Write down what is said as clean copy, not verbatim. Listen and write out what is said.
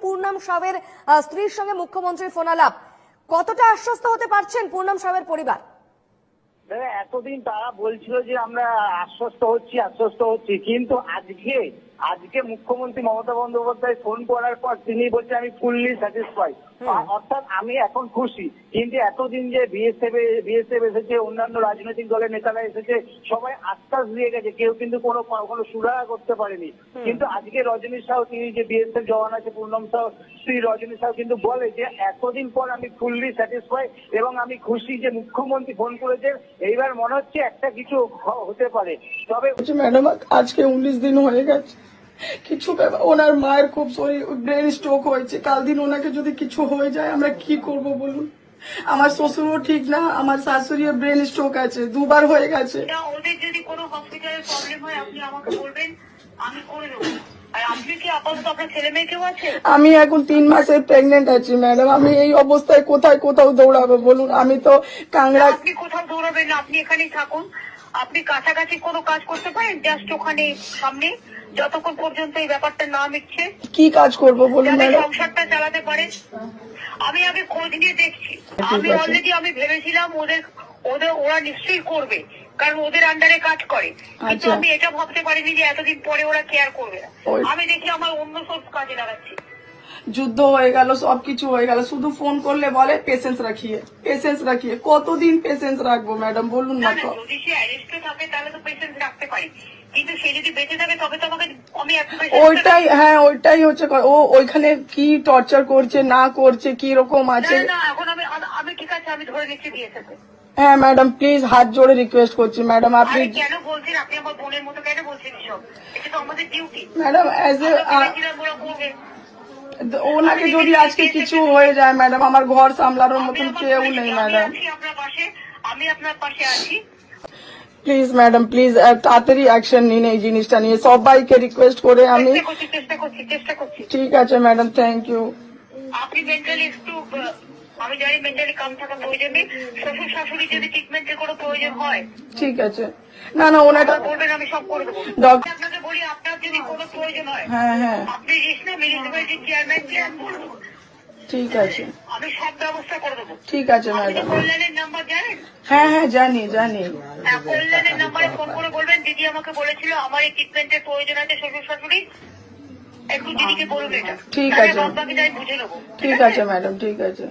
পূর্ণম সাহের স্ত্রীর সঙ্গে মুখ্যমন্ত্রীর ফোনালাপ, কতটা আশ্বস্ত হতে পারছেন পূর্ণম সাহের পরিবার? এতদিন তারা বলছিল যে আমরা আশ্বস্ত হচ্ছি, কিন্তু আজকে মুখ্যমন্ত্রী মমতা বন্দ্যোপাধ্যায় ফোন করার পর তিনি বলছেন আমি ফুললি স্যাটিসফাই, অর্থাৎ আমি এখন খুশি। কিন্তু এতদিন যে বিএসএফ এসেছে, অন্যান্য রাজনৈতিক দলের নেতারা এসেছে, সবাই আশ্বাস দিয়ে গেছে, কেউ কিন্তু কোনো সুরাহা করতে পারেনি। কিন্তু আজকে রজনী সাহু, তিনি যে বিএসএফ জওয়ান আছে পূর্ণম সাহু শ্রী রজনী সাহু কিন্তু বলে যে এতদিন পর আমি ফুললি স্যাটিসফাই এবং আমি খুশি যে মুখ্যমন্ত্রী ফোন করেছেন, এইবার মনে হচ্ছে একটা কিছু হতে পারে। তবে ম্যাডাম আজকে 19 দিন হয়ে গেছে, কিছু ওনার মায়ের খুব শরীর ব্রেন স্ট্রোক হয়েছে, কাল দিন ওনাকে যদি কিছু হয়ে যায় আমরা কি করব বলুন? আমার শ্বশুরও ঠিক না, আমার শাশুড়ির ব্রেন স্ট্রোক আছে, দুবার হয়ে গেছে। ওদের যদি কোনো হসপিটালের প্রবলেম হয় আপনি আমাকে বলবেন, আমি করে দেবো। আর আপনি কি আপাতত আপনার ছেলে মেয়ে কেউ আছে? আমি এখন 3 মাসের প্রেগনেন্ট আছি ম্যাডাম, আমি এই অবস্থায় কোথাও দৌড়াবো বলুন? আমি তো কাংড়া। আপনি কোথাও দৌড়াবেন না, আপনি এখানেই থাকুন। আপনি কাছাকাছি কোনো কাজ করতে পারেন, জাস্ট ওখানে সামনে, যতক্ষণ পর্যন্ত এই ব্যাপারটা না মিটছে। কি কাজ করব বলুন ম্যাডাম? সংসারটা চালাতে পারেন। আমি আগে খোঁজ নিয়ে দেখছি। আমি অলরেডি ভেবেছিলাম ওরা নিশ্চয়ই করবে, কারণ ওদের আন্ডারে কাজ করে। কিন্তু আমি এটা ভাবতে পারিনি যে এতদিন পরে ওরা কেয়ার করবে না। আমি দেখি আমার অন্য সব কাজে লাগাচ্ছি। যুদ্ধ হয়ে গেল, সবকিছু হয়ে গেল, শুধু ফোন করলে বলে পেশেন্স রাখিয়ে। কতদিন পেশেন্স রাখবো ম্যাডাম বলুন না? যদি সে অ্যারেস্টে থাকে তাহলে তো পেশেন্স রাখতে পারি, কিন্তু সে যদি বেঁচে থাকে তবে তো আমাকে ওইটাই হচ্ছে। ও ওইখানে কি টর্চার করছে না করছে, কি রকম আছে? না এখন আমি ঠিক আছে, আমি ধরে নিচ্ছি দিয়েছে। হ্যাঁ ম্যাডাম প্লিজ হাত জোড়ে রিকোয়েস্ট করছি ম্যাডাম, আপনি কেন বলছেন? আপনি আমার বোনের মতো কেন বলছেন এসব? এটা তো আমাদের ডিউটি ম্যাডাম। ওনাকে যদি আজকে কিছু হয়ে যায় ম্যাডাম, আমার ঘর সামলানোর মতন কেউ নেই ম্যাডাম। আমি আপনার পাশে আছি। প্লিজ ম্যাডাম প্লিজ তাড়াতাড়ি অ্যাকশন নিন এই জিনিসটা নিয়ে, সবাইকে রিকোয়েস্ট করে আমি। চেষ্টা করছি। ঠিক আছে ম্যাডাম, থ্যাংক ইউ। আপনি মেন্টালি একটু, আমি জানি মেন্টালি কাম থাকা প্রয়োজন নেই। শ্বশুর শাশুড়ি যদি ট্রিটমেন্টের কোনো প্রয়োজন হয় ঠিক আছে। না ওনাটা বলবেন, আমি সব করে দেবো। আপনাকে বলি, আপনার যদি কোনো প্রয়োজন হয় হ্যাঁ আপনি রিসনা মিউনিসিপ্যালিটি চেয়ারম্যানকে বলুন, ঠিক আছে, আমি সব ব্যবস্থা করে দেবো। ঠিক আছে ম্যাডাম। কল্যাণের নাম্বার জানেন? হ্যাঁ জানি। কল্যাণের নাম্বারে ফোন করে বলবেন দিদি আমাকে বলেছিল আমার এই ট্রিটমেন্টের প্রয়োজন আছে শ্বশুর শাশুড়ি, একটু দিদিকে বলুন এটা। ঠিক আছে, বাকি যাই বুঝে নেবো। ঠিক আছে ম্যাডাম, ঠিক আছে।